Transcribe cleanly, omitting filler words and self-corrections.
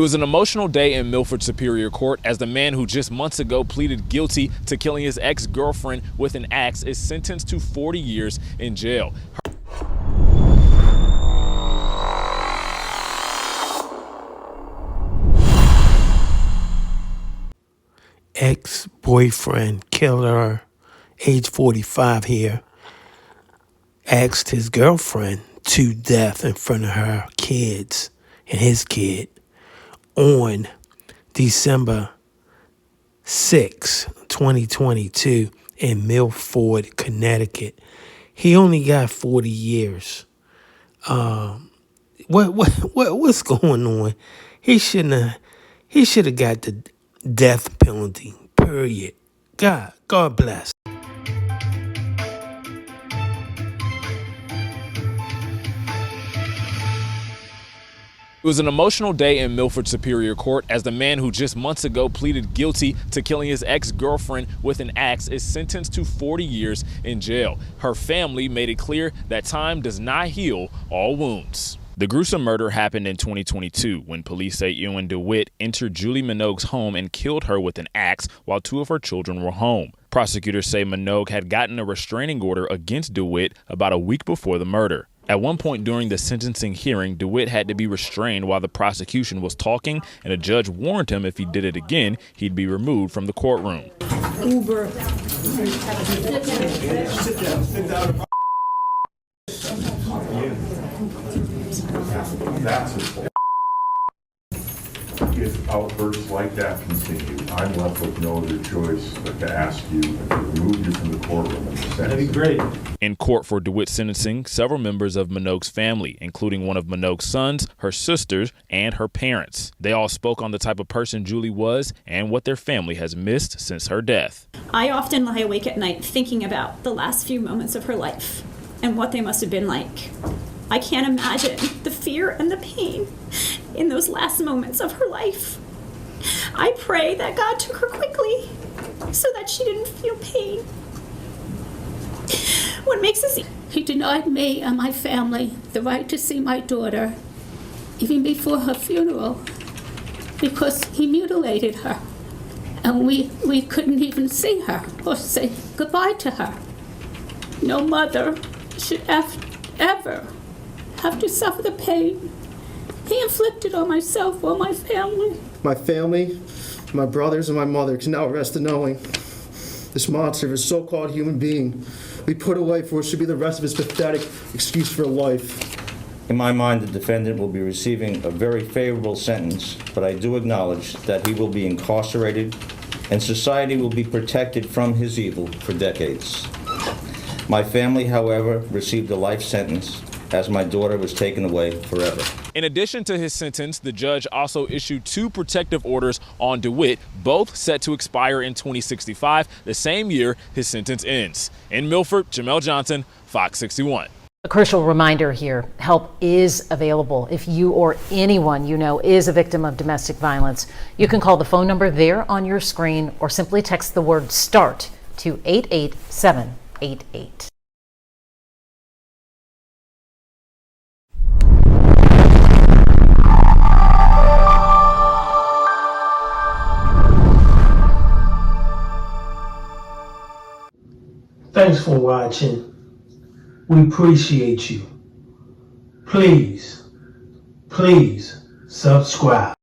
It was an emotional day in Milford Superior Court as the man who just months ago pleaded guilty to killing his ex-girlfriend with an axe is sentenced to 40 years in jail. Ex-boyfriend killer, age 45 here, axed his girlfriend to death in front of her kids and his kid on December 6, 2022 in Milford, Connecticut. He only got 40 years. What's going on? He should have got the death penalty. Period. God bless. It was an emotional day in Milford Superior Court as the man who just months ago pleaded guilty to killing his ex-girlfriend with an axe is sentenced to 40 years in jail. Her family made it clear that time does not heal all wounds. The gruesome murder happened in 2022 when police say Ewan DeWitt entered Julie Minogue's home and killed her with an axe while two of her children were home. Prosecutors say Minogue had gotten a restraining order against DeWitt about a week before the murder. At one point during the sentencing hearing, DeWitt had to be restrained while the prosecution was talking, and a judge warned him if he did it again, he'd be removed from the courtroom. Uber. That's his fault. If outbursts like that continue, I'm left with no other choice but to ask you to remove you from the courtroom and That'd be great. In court for DeWitt's sentencing, several members of Minogue's family, including one of Minogue's sons, her sisters, and her parents. They all spoke on the type of person Julie was and what their family has missed since her death. I often lie awake at night thinking about the last few moments of her life and what they must have been like. I can't imagine the fear and the pain in those last moments of her life. I pray that God took her quickly so that she didn't feel pain. What makes us... He denied me and my family the right to see my daughter, even before her funeral, because he mutilated her. And we couldn't even see her or say goodbye to her. No mother should ever have to suffer the pain he inflicted on myself or my family. My family, my brothers, and my mother can now rest in knowing this monster, this so-called human being we put away for what should be the rest of his pathetic excuse for life. In my mind, the defendant will be receiving a very favorable sentence, but I do acknowledge that he will be incarcerated and society will be protected from his evil for decades. My family, however, received a life sentence as my daughter was taken away forever. In addition to his sentence, the judge also issued 2 protective orders on DeWitt, both set to expire in 2065, the same year his sentence ends. In Milford, Jamel Johnson, Fox 61. A crucial reminder here, help is available. If you or anyone you know is a victim of domestic violence, you can call the phone number there on your screen or simply text the word START to 88788. Thanks for watching. We appreciate you. Please subscribe.